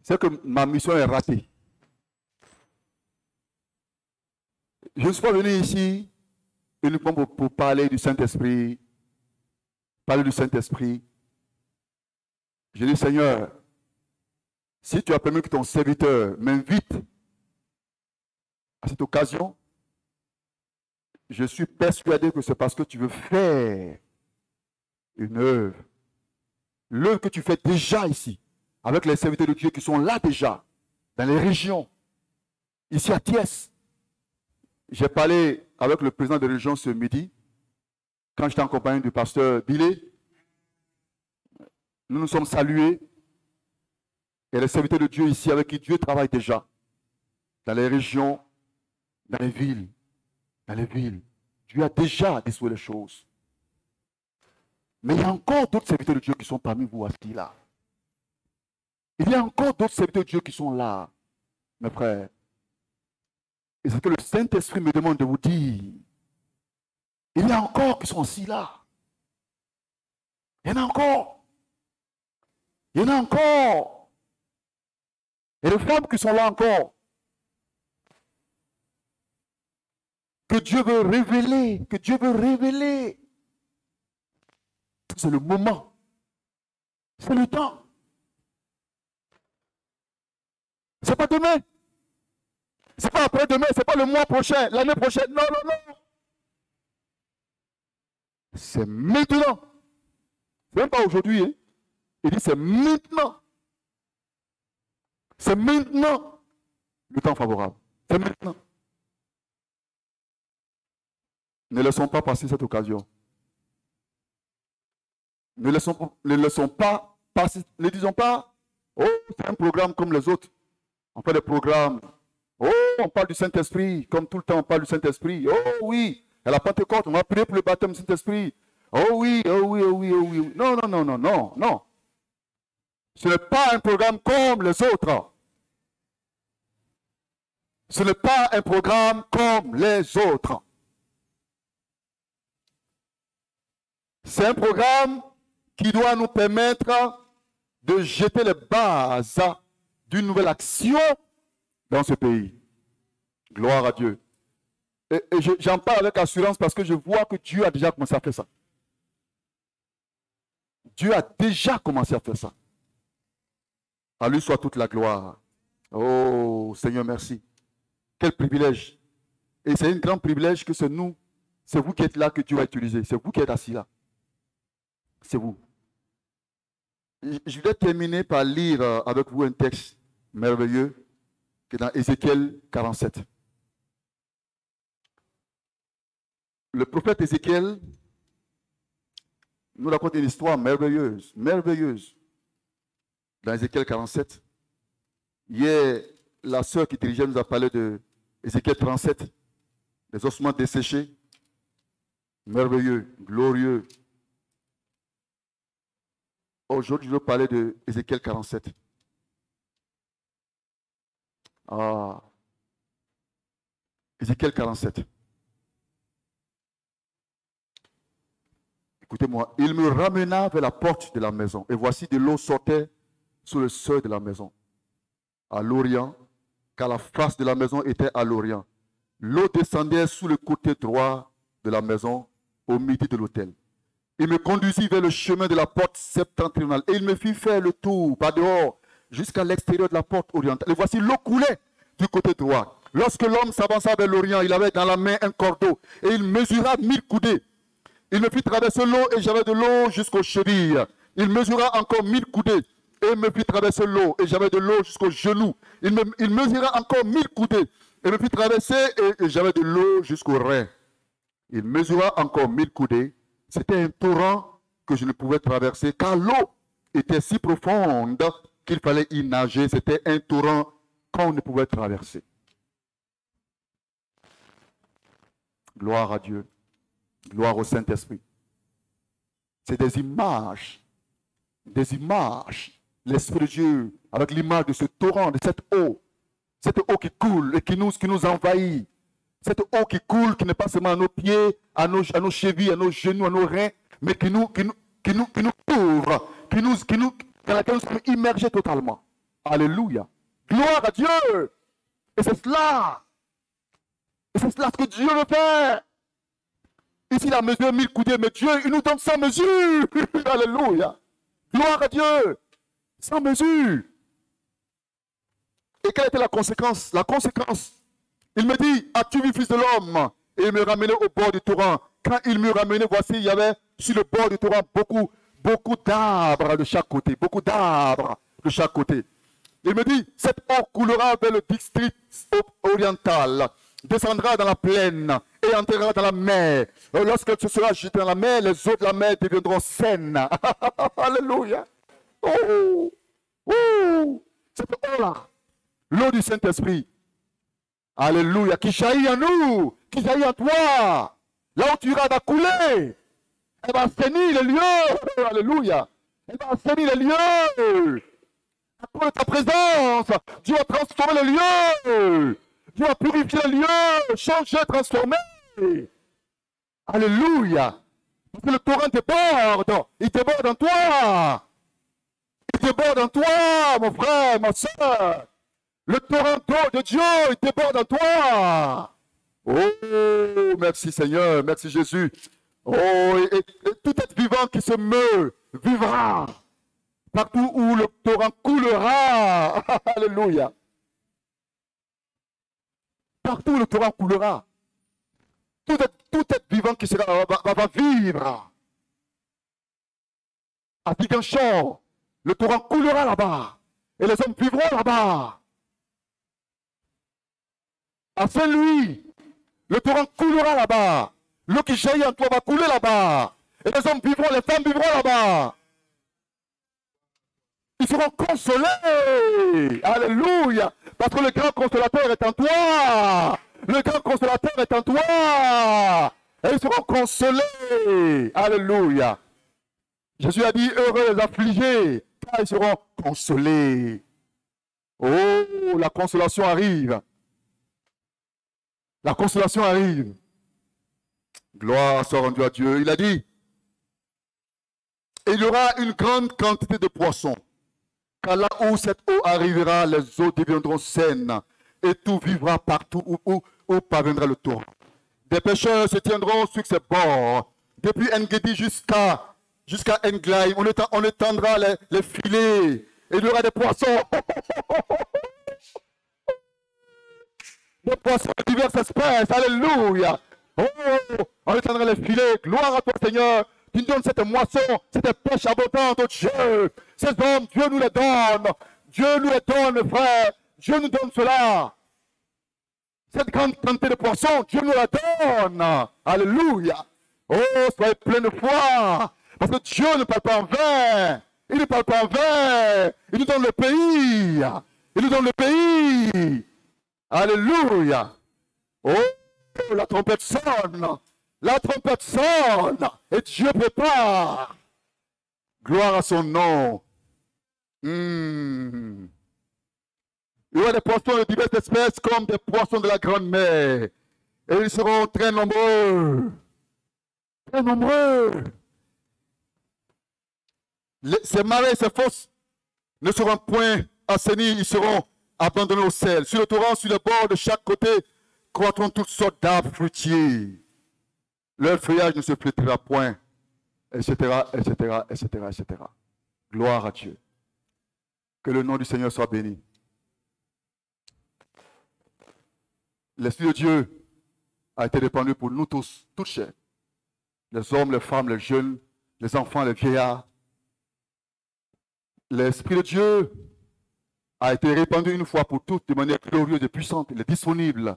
c'est que ma mission est ratée. Je ne suis pas venu ici uniquement pour parler du Saint-Esprit. Parler du Saint-Esprit. Je dis, Seigneur, si tu as permis que ton serviteur m'invite à cette occasion, je suis persuadé que c'est parce que tu veux faire une œuvre. L'œuvre que tu fais déjà ici, avec les serviteurs de Dieu qui sont là déjà, dans les régions, ici à Thiès. J'ai parlé avec le président de région ce midi, quand j'étais en compagnie du pasteur Billet. Nous nous sommes salués. Et les serviteurs de Dieu ici, avec qui Dieu travaille déjà, dans les régions, dans les villes, Dieu a déjà décidé les choses. Mais il y a encore d'autres serviteurs de Dieu qui sont parmi vous assis là. Il y a encore d'autres serviteurs de Dieu qui sont là, mes frères. Et c'est ce que le Saint-Esprit me demande de vous dire. Il y a encore qui sont assis là. Il y en a encore. Il y en a encore. Et les femmes qui sont là encore. Que Dieu veut révéler. Que Dieu veut révéler. C'est le moment. C'est le temps. C'est pas demain. C'est pas après-demain. C'est pas le mois prochain. L'année prochaine. Non, non, non. C'est maintenant. C'est même pas aujourd'hui. Hein. Il dit c'est maintenant. C'est maintenant le temps favorable. C'est maintenant. Ne laissons pas passer cette occasion. Ne disons pas, oh, c'est un programme comme les autres. On fait des programmes. Oh, on parle du Saint-Esprit, comme tout le temps on parle du Saint-Esprit. Oh oui, à la Pentecôte, on va prier pour le baptême du Saint-Esprit. Oh oui, oh oui, oh oui, oh oui. Non, non, non, non, non, non. Ce n'est pas un programme comme les autres. Ce n'est pas un programme comme les autres. C'est un programme qui doit nous permettre de jeter les bases d'une nouvelle action dans ce pays. Gloire à Dieu. Et j'en parle avec assurance parce que je vois que Dieu a déjà commencé à faire ça. Dieu a déjà commencé à faire ça. À lui soit toute la gloire. Oh Seigneur, merci. Quel privilège. Et c'est un grand privilège que c'est nous, c'est vous qui êtes là que Dieu va utiliser. C'est vous qui êtes assis là. C'est vous. Je vais terminer par lire avec vous un texte merveilleux qui est dans Ézéchiel 47. Le prophète Ézéchiel nous raconte une histoire merveilleuse, merveilleuse. Dans Ézéchiel 47, hier, la sœur qui dirigeait nous a parlé de Ézéchiel 37, les ossements desséchés, merveilleux, glorieux. Aujourd'hui, je veux parler de Ézéchiel 47. Ah, Ézéchiel 47. Écoutez-moi, il me ramena vers la porte de la maison, et voici de l'eau sortait sur le seuil de la maison, à l'orient, car la face de la maison était à l'orient. L'eau descendait sous le côté droit de la maison, au midi de l'autel. Il me conduisit vers le chemin de la porte septentrionale, et il me fit faire le tour par dehors, jusqu'à l'extérieur de la porte orientale. Et voici, l'eau coulait du côté droit. Lorsque l'homme s'avança vers l'orient, il avait dans la main un cordeau, et il mesura 1000 coudées. Il me fit traverser l'eau, et j'avais de l'eau jusqu'aux chevilles. Il mesura encore 1000 coudées, et me fit traverser l'eau, et j'avais de l'eau jusqu'aux genoux. Il mesura encore 1000 coudées, et me fit traverser, et j'avais de l'eau jusqu'aux reins. Il mesura encore 1000 coudées. C'était un torrent que je ne pouvais traverser, car l'eau était si profonde qu'il fallait y nager. C'était un torrent qu'on ne pouvait traverser. Gloire à Dieu. Gloire au Saint-Esprit. C'est des images. Des images. L'Esprit de Dieu, avec l'image de ce torrent, de cette eau qui coule et qui nous envahit. Cette eau qui coule, qui n'est pas seulement à nos pieds, à nos chevilles, à nos genoux, à nos reins, mais qui nous couvre, dans laquelle nous sommes immergés totalement. Alléluia. Gloire à Dieu. Et c'est cela. Et c'est cela que Dieu veut faire. Ici, il a mesuré 1000 coudées, mais Dieu, il nous donne sans mesure. Alléluia. Gloire à Dieu. Sans mesure. Et quelle était la conséquence? La conséquence, il me dit, as-tu vu, fils de l'homme? Et il me ramenait au bord du torrent. Quand il me ramenait, voici, il y avait sur le bord du torrent beaucoup d'arbres de chaque côté. Beaucoup d'arbres de chaque côté. Il me dit, cette eau coulera vers le district oriental, descendra dans la plaine et entrera dans la mer. Lorsqu'elle se sera jetée dans la mer, les eaux de la mer deviendront saines. Alléluia. Oh, oh, cette eau-là, l'eau du Saint-Esprit. Alléluia, qui jaillit en nous, qui jaillit en toi. Là où tu iras, va couler. Elle va assainir les lieux. Alléluia. Elle va assainir les lieux. À cause de ta présence, Dieu va transformer les lieux. Dieu va purifier les lieux, changer, transformer. Alléluia. Parce que le torrent déborde. Il déborde en toi. Il déborde en toi, mon frère, ma soeur. Le torrent d'eau de Dieu, il déborde en toi. Oh, merci Seigneur, merci Jésus. Oh, et tout être vivant qui se meut, vivra. Partout où le torrent coulera. Alléluia. Partout où le torrent coulera. Tout être vivant qui sera, va vivre. À Ziguinchor, le torrent coulera là-bas. Et les hommes vivront là-bas. À Saint-Louis, le torrent coulera là-bas. L'eau qui jaillit en toi va couler là-bas. Et les hommes vivront, les femmes vivront là-bas. Ils seront consolés. Alléluia. Parce que le grand consolateur est en toi. Le grand consolateur est en toi. Et ils seront consolés. Alléluia. Jésus a dit, heureux les affligés, car ils seront consolés. Oh, la consolation arrive. La consolation arrive. Gloire soit rendue à Dieu. Il a dit, il y aura une grande quantité de poissons. Car là où cette eau arrivera, les eaux deviendront saines. Et tout vivra partout où parviendra le torrent. Des pêcheurs se tiendront sur ces bords. Depuis Engedi jusqu'à Englaï, on étendra les filets. Et il y aura des poissons. Des poissons de diverses espèces. Alléluia. Oh, on étendra les filets. Gloire à toi, Seigneur. Tu nous donnes cette moisson, cette pêche abondante, oh Dieu. Ces hommes, Dieu nous les donne. Dieu nous les donne, frère. Dieu nous donne cela. Cette grande quantité de poissons, Dieu nous la donne. Alléluia. Oh, soyez plein de foi. Parce que Dieu ne parle pas en vain. Il ne parle pas en vain. Il nous donne le pays. Il nous donne le pays. Alléluia. Oh, la trompette sonne. La trompette sonne. Et Dieu prépare. Gloire à son nom. Il y aura des poissons de diverses espèces comme des poissons de la grande mer. Et ils seront très nombreux. Très nombreux. Ces marais, ces fosses ne seront point assainis, ils seront abandonnés au sel. Sur le torrent, sur le bord de chaque côté, croîtront toutes sortes d'arbres fruitiers. Leur feuillage ne se flétrira point, etc., etc., etc., etc. Gloire à Dieu. Que le nom du Seigneur soit béni. L'Esprit de Dieu a été répandu pour nous tous, toutes chairs. Les hommes, les femmes, les jeunes, les enfants, les vieillards. L'Esprit de Dieu a été répandu une fois pour toutes de manière glorieuse et puissante. Il est disponible.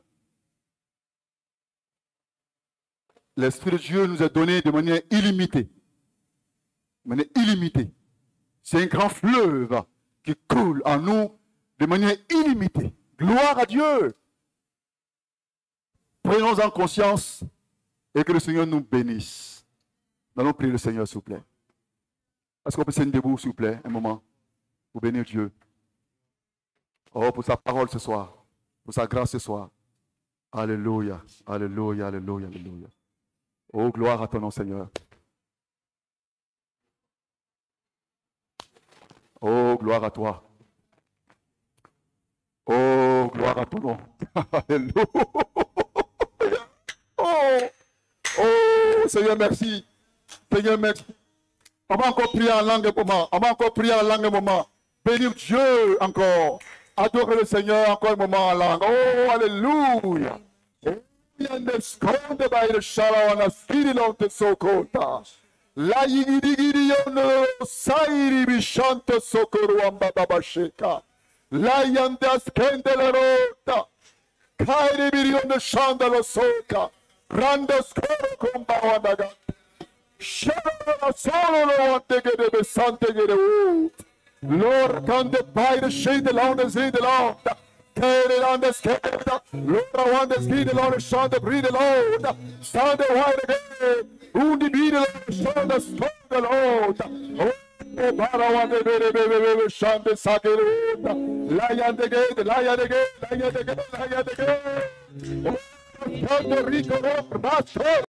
L'Esprit de Dieu nous est donné de manière illimitée. De manière illimitée. C'est un grand fleuve qui coule en nous de manière illimitée. Gloire à Dieu. Prenons-en conscience et que le Seigneur nous bénisse. Nous allons prier le Seigneur, s'il vous plaît. Est-ce qu'on peut se tenir debout, s'il vous plaît, un moment, pour bénir Dieu? Oh, pour sa parole ce soir, pour sa grâce ce soir. Alléluia, alléluia, alléluia, alléluia. Oh, gloire à ton nom, Seigneur. Oh, gloire à toi. Oh, gloire à ton nom. Alléluia. Oh, oh, Seigneur, merci. Seigneur, merci. On va encore prier en langue un moment. On va encore prier en langue un moment. Bénir Dieu encore. Adorer le Seigneur encore un moment en langue. Oh, alléluia. Yandeskonde by the Shalawana Skidilonte Sokota. La Yigidigidion Sairi Bishante Sokoruamba Babasheka. La Yandaskende Rota. Kairi Birion the Shandalo Soka. Randas Komba Wandaga. Shalala Solo want to get the Sante get a Lord, come to buy the shade, the Lord is in the Lord. Carry it on the scale. Lord, I want the ski, the Lord, sound the breathe, the Lord. Sound the white again. Who the be the Lord, sound the strong, the Lord. Oh, Bara want the baby, sound the socket. Lion the gate, lion the gate, lion the gate, lion the gate. Oh, Puerto Rico,